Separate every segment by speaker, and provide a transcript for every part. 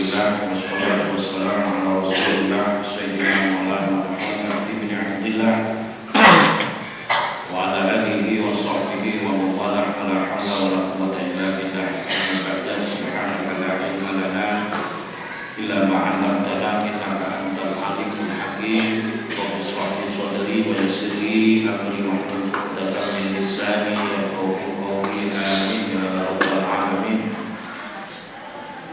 Speaker 1: Alhamdulillah wassalatu wassalamu ala Rasulillah sayyidina Maulana Muhammad ibn Abdillah wa ala alihi wa sahbihi wa mawalah la hawla wa la quwwata illa billah. Subhanaka la ilma lana illa ma 'allamtana innaka antal alimul hakim. Rabbi shrah li sadri wa yassir li amri wahlul 'uqdatam min lisani yafqahu qawli. Amin ya rabbal alamin.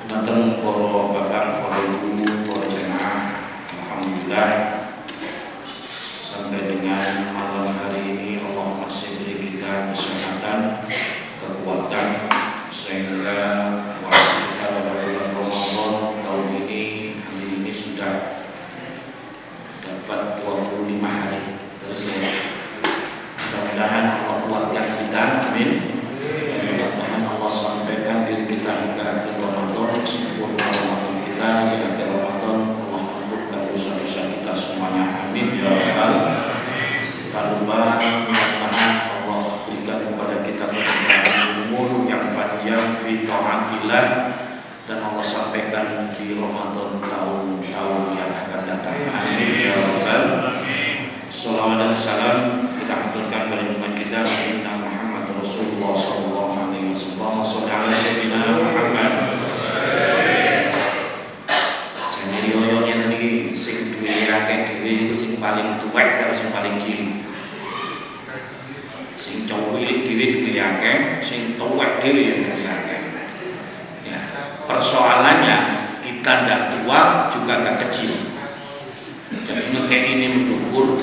Speaker 1: Teman-teman, para bapak, para ibu, para jemaah, alhamdulillah sampai dengan malam hari ini Allah masih beri kita kesehatan, kekuatan, sehingga waktu kita pada bulan Ramadan tahun ini sudah dapat 25 hari. Terus ya, mudah-mudahan Allah kuatkan kita, amin. Mudah-mudahan Allah sampaikan diri kita hingga akhir Ramadan, sempurna Ramadan kita di akhir Ramadan. Allah ampunkan dosa-dosa kita semuanya, amin ya rabbal. Tak lupa mudah-mudahan Allah berikan kepada kita keberkahan umur yang panjang fi taatillah, dan Allah sampaikan di Ramadan tahun-tahun yang akan datang, amin ya rabbal. Salawat dan salam kita haturkan pada umat kita Nabi Muhammad Rasulullah sallallahu alaihi wasallam. Sallallahu alaihi Muhammad. Jadi yoyonya tadi sing duwe akeh dhewe itu sing paling tuwek karo sing paling cilik. Sing cowok cilik dhewe duwe akeh, sing tuwek dhewe yo duwe akeh. Ya, persoalannya kita ndak tua juga nggak kecil. Jadi ngekek ini mendukur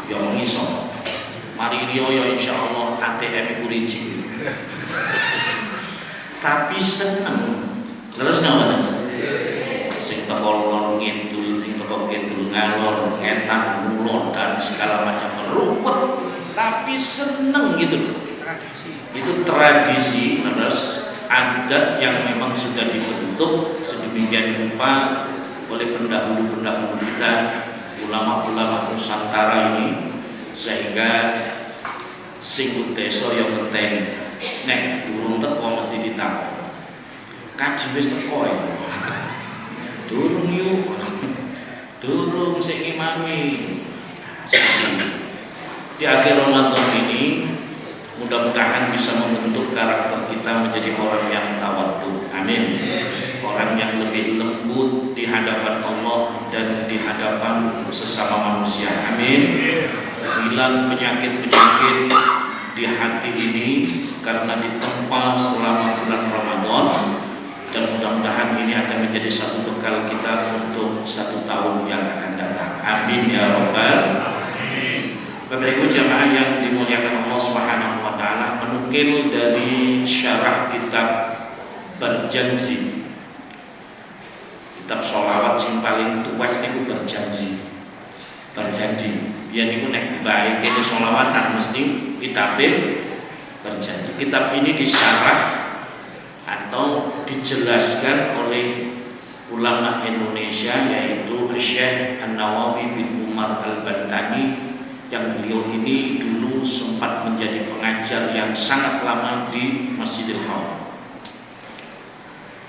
Speaker 1: ya ngiso. Mari riyo insyaallah ATM kuriji. Tapi seneng. Terus napa? Sing teko lor ngidul, sing teko kidul ngalor, ngetan mulon dan segala macam ruwet, tapi seneng gitu loh. Itu tradisi, terus adat yang memang sudah dibentuk sedemikian rupa oleh pendahulu-pendahulu kita, ulama-ulama Nusantara ini, sehingga sing desa yang penting nek durung teko mesti ditakon. Kaji wis teko ya. Durung yuk. Durung sing imami. Di akhir Ramadan ini mudah-mudahan bisa membentuk karakter kita menjadi orang yang tawadhu. Amin. Orang yang lebih lembut di hadapan Allah dan di hadapan sesama manusia. Amin. Hilang penyakit-penyakit di hati ini karena ditempa selama bulan Ramadan, dan mudah-mudahan ini akan menjadi satu bekal kita untuk 1 tahun yang akan datang. Amin ya rabbal. Bapak Ibu jamaah yang dimuliakan Allah Subhanahu wa taala, menukil dari syarah kitab Berjanji. Kitab sholawat sing paling tuwek niku berjanji. Biar niku nek baik ini sholawatan mesti kitabe berjanji. Kitab ini disyarah atau dijelaskan oleh ulama Indonesia, yaitu Syekh An-Nawawi bin Umar Al-Bantani, yang beliau ini dulu sempat menjadi pengajar yang sangat lama di Masjidil Haram.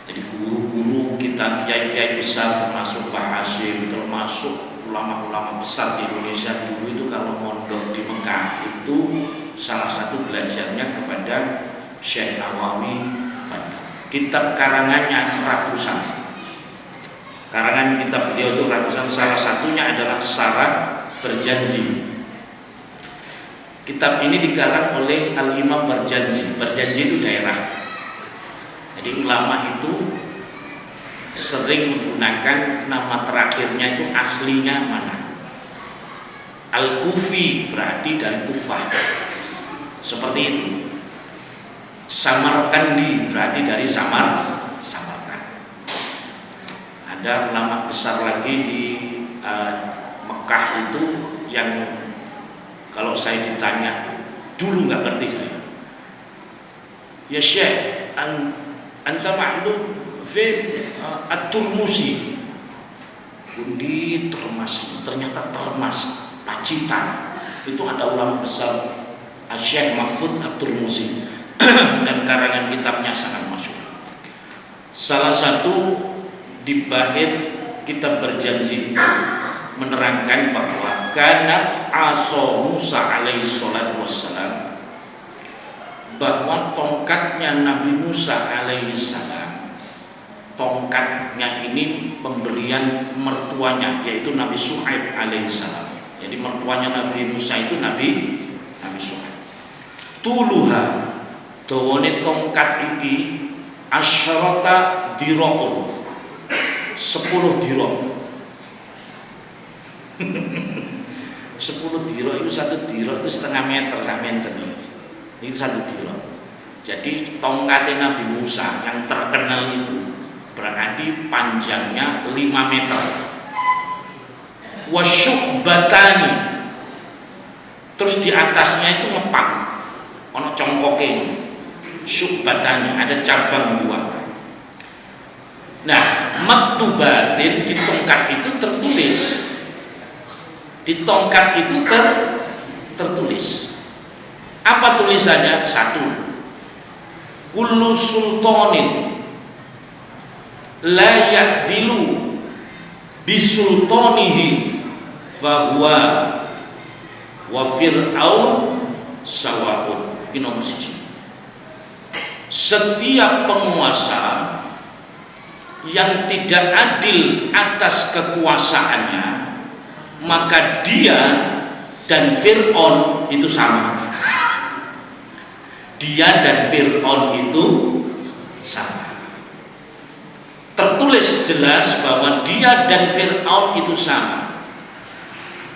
Speaker 1: Jadi guru-guru kita, kiai-kiai besar termasuk Pak Hasyim, termasuk ulama-ulama besar di Indonesia dulu itu kalau mondok di Mekah itu salah satu belajarnya kepada Syekh Nawawi. Kitab karangannya ratusan. Karangan kitab beliau itu ratusan. Salah satunya adalah Syarat Berjanji. Kitab ini dikarang oleh Al-Imam Berjanji. Berjanji itu daerah. Jadi ulama itu sering menggunakan nama terakhirnya itu aslinya mana. Al-Kufi berarti dari Kufah, seperti itu. Samarkandi berarti dari Samarkand. Ada ulama besar lagi di Mekah itu yang kalau saya ditanya dulu nggak ngerti saya. Ya Syekh, anta ma'lum fi at-Turmusi. Undi Termas, ternyata Termas, Pacitan. Itu ada ulama besar Syekh Mahfud At-Turmusi dan karangan kitabnya sangat masyhur. Salah satu di bait kita berjanji menerangkan bahwa kana aso Musa alaihi salatu wassalam, bahwa tongkatnya Nabi Musa alaihi salam, tongkatnya ini pemberian mertuanya yaitu Nabi Syuaib alaihi salam. Jadi mertuanya Nabi Musa itu Nabi Syuaib. Tuluha dawane tongkat iki asyrata diraun, 10 dirok. 10 dirok itu, 1 dirok itu setengah meter sampean ini. Ini 1 dirok. Jadi tongkatnya Nabi Musa yang terkenal itu berarti panjangnya 5 meter. Wasyubatani, terus di atasnya itu ngepang, ono congkoke. Syubatani, ada cabang buah. Nah, maktubatin, di tongkat itu tertulis. Di tongkat itu tertulis. Apa tulisannya? 1. Kullu sultanin la ya'dilu bisultanihi fahuwa wa fir'aun sawa'un. Ini nomor 1. Setiap penguasa yang tidak adil atas kekuasaannya, maka dia dan Fir'aun itu sama. Dia dan Fir'aun itu sama. Tertulis jelas bahwa dia dan Fir'aun itu sama.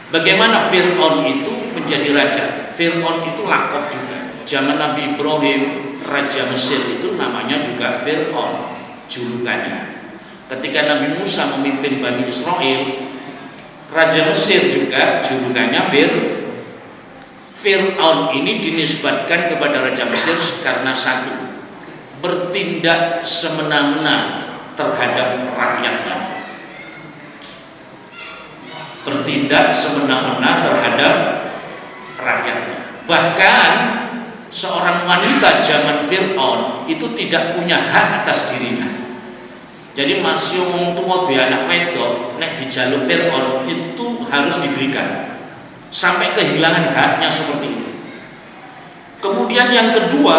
Speaker 1: Bagaimana Fir'aun itu menjadi raja? Fir'aun itu lakop juga. Zaman Nabi Ibrahim, Raja Mesir itu namanya juga Fir'aun, julukannya. Ketika Nabi Musa memimpin Bani Israel, Raja Mesir juga julukannya Fir'aun ini dinisbatkan kepada Raja Mesir karena 1, bertindak semena-mena terhadap rakyatnya. Bertindak semena-mena terhadap rakyatnya. Bahkan seorang wanita zaman Fir'aun itu tidak punya hak atas dirinya. Jadi masih wong tua di anak wedok nek dijaluk Fir'aun itu harus diberikan sampai kehilangan haknya seperti itu. Kemudian yang kedua,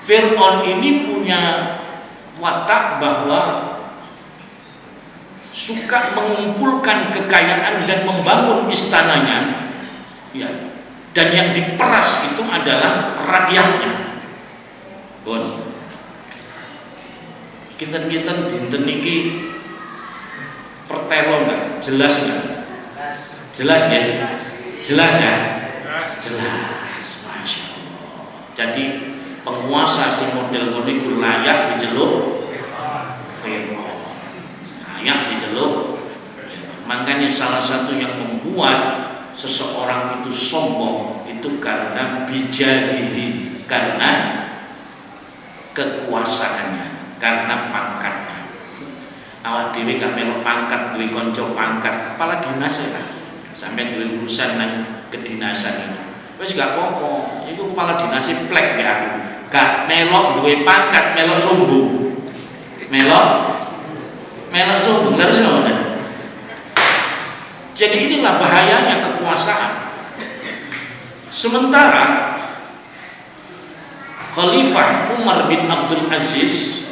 Speaker 1: Fir'aun ini punya watak bahwa suka mengumpulkan kekayaan dan membangun istananya, ya. Dan yang diperas itu adalah rakyatnya. Bon. Kinten-kinten dinten iki pertelo enggak? Jelas enggak? Jelas ya? Jelas ya? Jelas. Masya Allah. Jadi penguasa si model ngono iku layak dijeluk Fir'aun. Layak dijeluk. Makanya salah satu yang membuat seseorang itu sombong itu karena bijadihi, karena kekuasaannya, karena pangkatnya. Awak dhewe gak melok pangkat, duwe kanca pangkat, kepala dinas ya kan. Sampai duwe urusan nang kedinasan ini. Wis gak apa-apa, iku kepala dinas plek ya aku. Gak melok duwe pangkat, melok sombong. Melok sombong, terus ngono. Jadi inilah bahayanya kekuasaan. Sementara Khalifah Umar bin Abdul Aziz,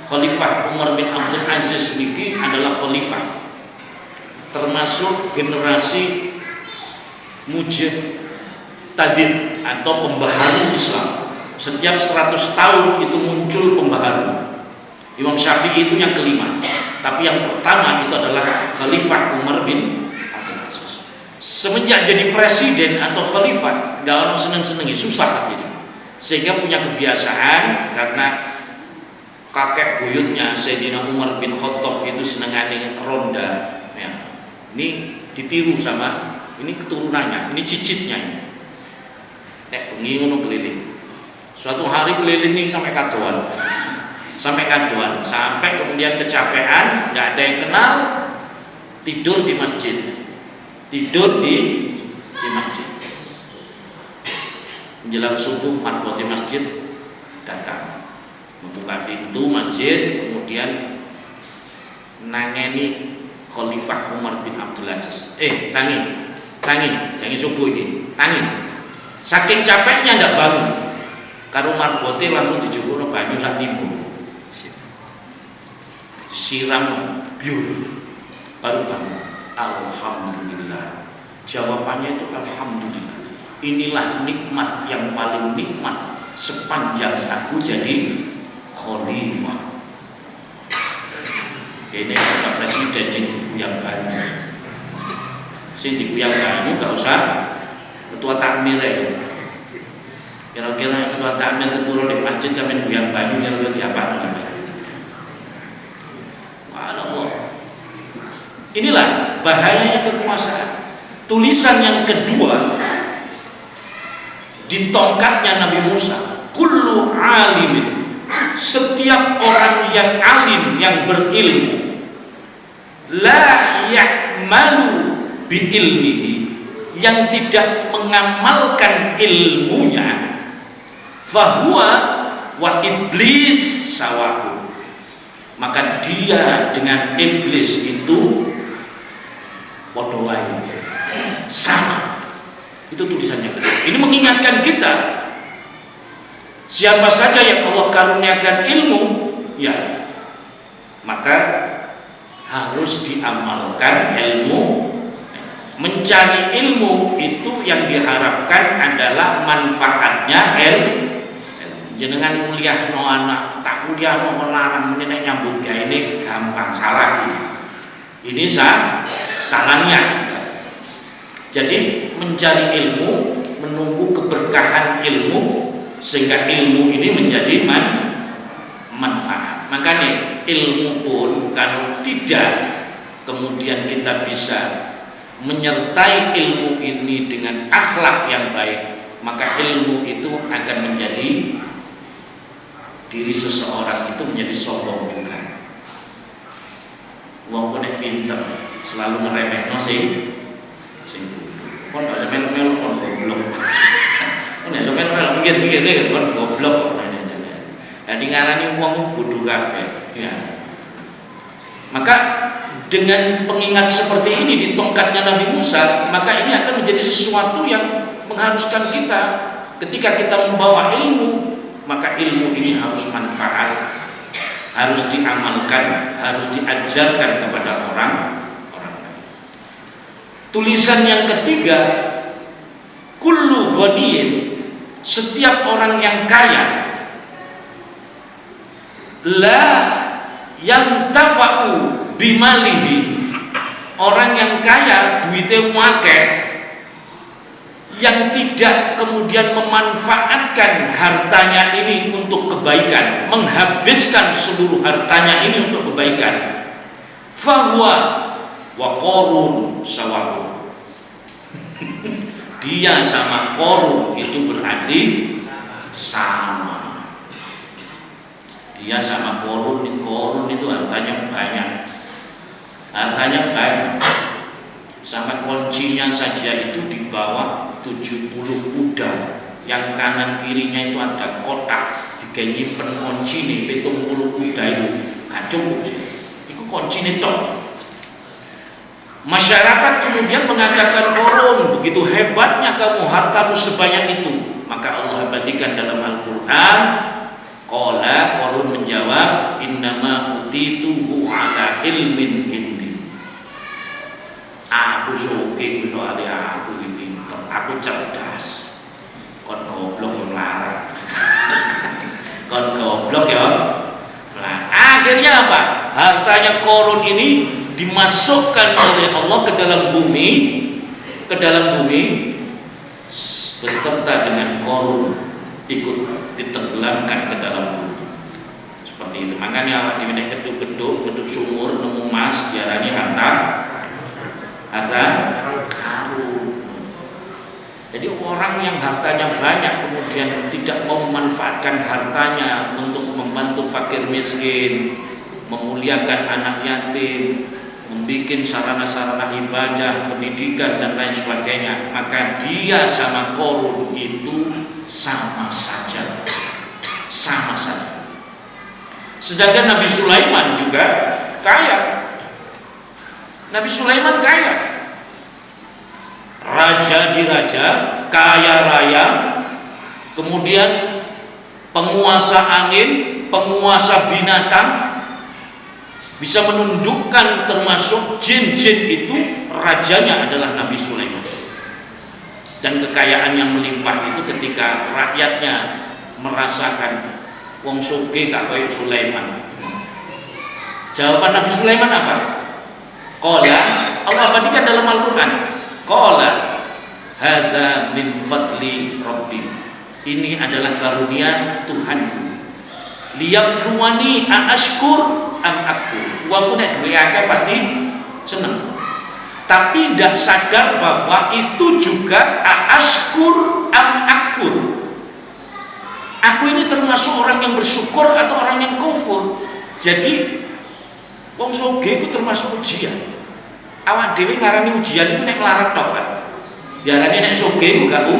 Speaker 1: Khalifah Umar bin Abdul Aziz ini adalah khalifah termasuk generasi mujaddid atau pembaharu Islam. Setiap 100 tahun itu muncul pembaharu. Imam Syafi'i itu yang kelima, tapi yang pertama itu adalah Khalifah Umar bin Abdul Aziz. Semenjak jadi presiden atau khalifah, dalam seneng-senengi susah jadi. Sehingga punya kebiasaan karena kakek buyutnya Sayyidina Umar bin Khattab itu senengane ronda. Ya. Ini ditiru sama ini keturunannya, ini cicitnya ini. Nek bengi ngono keliling. Suatu hari keliling ini sampai kadoan. Sampai kemudian kecapean, nggak ada yang kenal, tidur di masjid, masjid. Menjelang subuh marboti masjid datang, membuka pintu masjid, kemudian nangeni Khalifah Umar bin Abdul Aziz. Tangi, jangan subuh ini, tangi. Saking capeknya ndak bangun, karo marbote langsung dijupukno banyu sak timbul. Siram biur, baru bangun. Alhamdulillah. Jawabannya itu alhamdulillah. Inilah nikmat yang paling nikmat sepanjang aku jadi khalifah. Ini Bapak Presiden yang diguyang banyu. Sing diguyang banyu gak usah ketua takmir ya. Kira-kira ketua takmir keturun di masjid sampai guyang banyu kira-kira diapa namanya? Allah. Inilah bahayanya kekuasaan. Tulisan yang kedua di tongkatnya Nabi Musa, kullu alimin, setiap orang yang alim, yang berilmu, la ya'malu bi ilmihi, yang tidak mengamalkan ilmunya, fahuwa wa iblis sawahu, maka dia dengan iblis itu podoai, sama. Itu tulisannya. Ini mengingatkan kita, siapa saja yang Allah karuniakan ilmu, ya maka harus diamalkan ilmu. Mencari ilmu itu yang diharapkan adalah manfaatnya ilmu. Jenengan kuliah no anak, tak kuliah no melarang menenek nyambut gaya ini gampang, salah. Ini salah niat. Jadi mencari ilmu, menunggu keberkahan ilmu, sehingga ilmu ini menjadi manfaat. Makanya ilmu pun kalau tidak kemudian kita bisa menyertai ilmu ini dengan akhlak yang baik, maka ilmu itu akan menjadi diri seseorang itu menjadi sombong juga. Wong nek pinter selalu ngeremehno sing kon gak melu-melu kon goblok. Kon gak melu mikir-mikir kon goblok. Jadi ngarani wong bodoh kabeh. Ya. Maka dengan pengingat seperti ini di tongkatnya Nabi Musa, maka ini akan menjadi sesuatu yang mengharuskan kita ketika kita membawa ilmu, maka ilmu ini harus manfaat, harus diamalkan, harus diajarkan kepada orang. Tulisan yang ketiga, kullu ghaniyin, setiap orang yang kaya, la yantafa'u bimalihi, orang yang kaya duitnya akeh, yang tidak kemudian memanfaatkan hartanya ini untuk kebaikan, menghabiskan seluruh hartanya ini untuk kebaikan, fahuwa wa Qarun sawahu, dia sama Qarun itu berarti sama. Dia sama Qarun itu hartanya banyak, sama kuncinya saja itu di bawah 70 kuda, yang kanan kirinya itu ada kotak diganyi kunci nih 70 kuda itu gak cukup sih, itu kunci nih tok. Masyarakat kemudian mengatakan, Qarun, begitu hebatnya kamu, hartamu sebanyak itu. Maka Allah abadikan dalam Al-Quran, qala, Qarun menjawab, innama utituhu ala ilmin indi. Aku suki soalnya aku pinter, aku cerdas. Kon goblok yang larang. Kon goblok ya. Nah, akhirnya apa? Hartanya Qarun ini dimasukkan oleh Allah ke dalam bumi, beserta dengan Qarun ikut ditenggelamkan ke dalam bumi. Seperti itu. Makanya awak diminta gedung sumur nemu emas diarani harta karun. Jadi orang yang hartanya banyak kemudian tidak mau memanfaatkan hartanya untuk membantu fakir miskin, memuliakan anak yatim, membuat sarana-sarana ibadah, pendidikan dan lain sebagainya, maka dia sama Qarun itu sama saja. Sedangkan Nabi Sulaiman juga kaya, Nabi Sulaiman kaya, raja di raja, kaya raya, kemudian penguasa angin, penguasa binatang, bisa menundukkan termasuk jin-jin itu. Rajanya adalah Nabi Sulaiman. Dan kekayaan yang melimpah itu ketika rakyatnya merasakan wong sugih gak koyo Sulaiman. Jawaban Nabi Sulaiman apa? Qala, Allah abadikan dalam Al-Quran, qala hadza min fadli rabbi, ini adalah karunia Tuhanku, liyabluwani aashkur am akfur. Walaupun nek duwe akeh pasti seneng, tapi tidak sadar bahwa itu juga aashkur am akfur. Aku ini termasuk orang yang bersyukur atau orang yang kufur. Jadi wong sugih itu termasuk ujian. Awak dhewe ngarani ujian itu nek melarat tok kan. Diarani nek sugih gak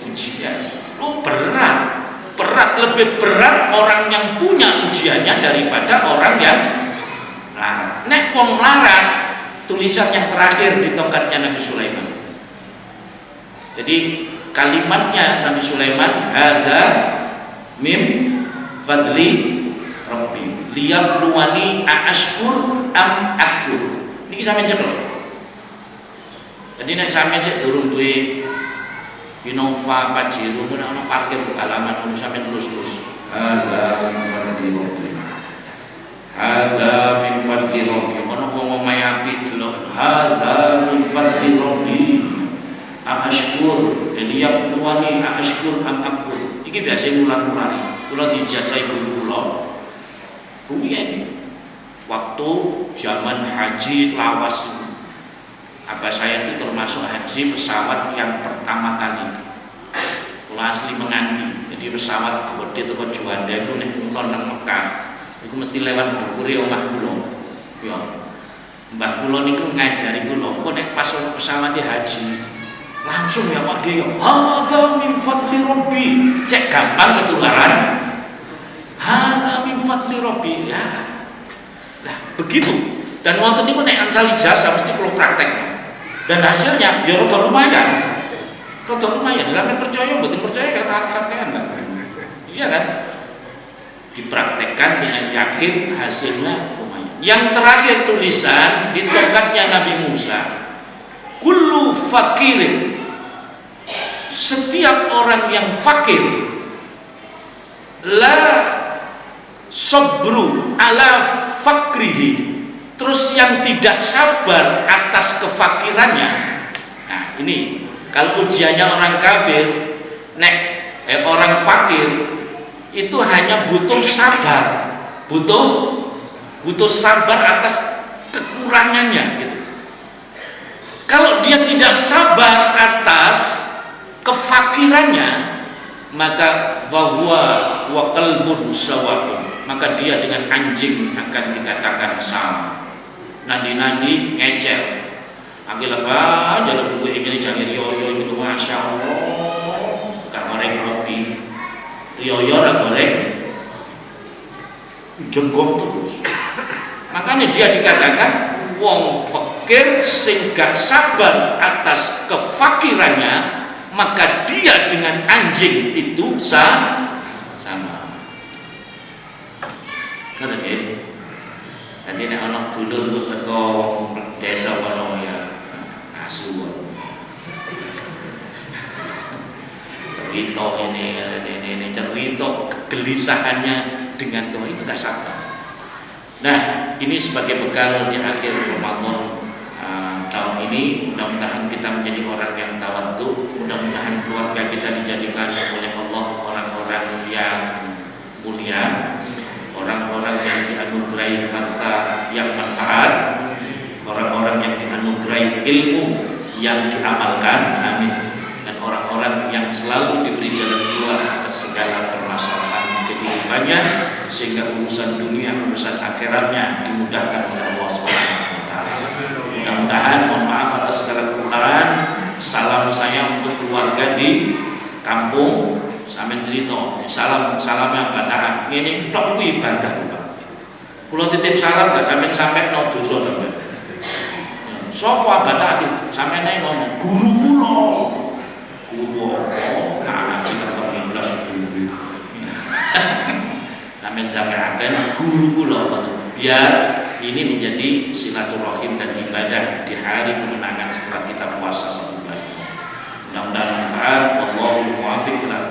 Speaker 1: ujian. Lu berat, lebih berat orang yang punya ujiannya daripada orang yang melarat. Nek wong melarat, tulisan yang terakhir di tongkatnya Nabi Sulaiman. Jadi kalimatnya Nabi Sulaiman, hadza mim fadli rabbi liyabluwani aashkur am akfur. Niki sampeyan cekel. Jadi nek sampeyan cek durung duwe Innova Pajero nek ana parkir halaman ngono sampeyan lulus-lulus. Hadza min fadli rabbi. Hadza min fadli rabbi. Ono wong omahe apik delok. Hadza min fadli rabbi. Ashkur, jadi yang tuani ashkur am akfur. Iki biasa ngulang-ngulangi. Kula dijasai guru kula. Rumiyin waktu zaman haji lawas, abah saya itu termasuk haji pesawat yang pertama kali. Kula asli menganti. Jadi pesawat gede teko Juanda itu nek nonton nang Mekah. Iku mesti lewat dhukure omah kula. Ya. Mbah kula niku ngajari kula, kok nek pas pesawat haji langsung ya Pak dia, hadza min fadli rabbi. Cek gampang ketularan. Hadza min fadli rabbi. Ya. Nah, begitu. Dan wonten niku nek ansal ijazah mesti perlu praktek. Dan hasilnya ya rada lumayan. Rada lumayan. Dalam percaya mboten percaya kata sampean, Mbak. Iya kan? Dipraktekkan dengan yakin hasilnya lumayan. Yang terakhir tulisan di tongkatnya Nabi Musa, kullu fakirin, setiap orang yang fakir, la sabru ala fakrihi, terus yang tidak sabar atas kefakirannya. Nah ini kalau ujiannya orang kafir, orang fakir itu hanya butuh sabar, butuh sabar atas kekurangannya gitu. Kalau dia tidak sabar atas kefakirannya, maka bahwa wa qalbun sawa'un, maka dia dengan anjing akan dikatakan sama. Nandi ngecer. Akil apa jalan duwe iki jange riyo itu masyaallah. Gak goreng roti. Riyo ora goreng. Jenggong terus. Makanya dia dikatakan wong fakir sing gak sabar atas kefakirannya, maka dia dengan anjing itu sama. Kata dia, nanti nek ana dulur teko desa kono ya asu. Cerita ini cerita kegelisahannya dengan Tuhan itu gak sabar. Nah, ini sebagai bekal di akhir Ramadan tahun ini, mudah-mudahan kita menjadi orang yang tawadhu, mudah-mudahan keluarga kita dijadikan oleh Allah orang-orang yang mulia, orang-orang yang dianugerahi harta yang manfaat, orang-orang yang dianugerahi ilmu yang diamalkan, amin, dan orang-orang yang selalu diberi jalan keluar atas segala permasalahan kehidupannya, sehingga urusan dunia, urusan akhiratnya dimudahkan oleh Allah Subhanahu wa taala. Mudah-mudahan, mohon maaf atas segala kekurangan. Salam saya untuk keluarga di kampung. Sampeyan cerita, salamnya bataan. Ini tok kuwi ibadah, Pak. Kula titip salam gak sampeyan no dosa sampeyan. Sopo abad tadi sampai naik ngomong guru kulo, guru apa? Ngaji kata 15 guru. Sampai akan guru kulo, biar ini menjadi silaturahim dan ibadah di hari kemenangan setelah kita puasa 1 bulan. Mudah-mudahan manfaat. Wallahu muwaffiq ila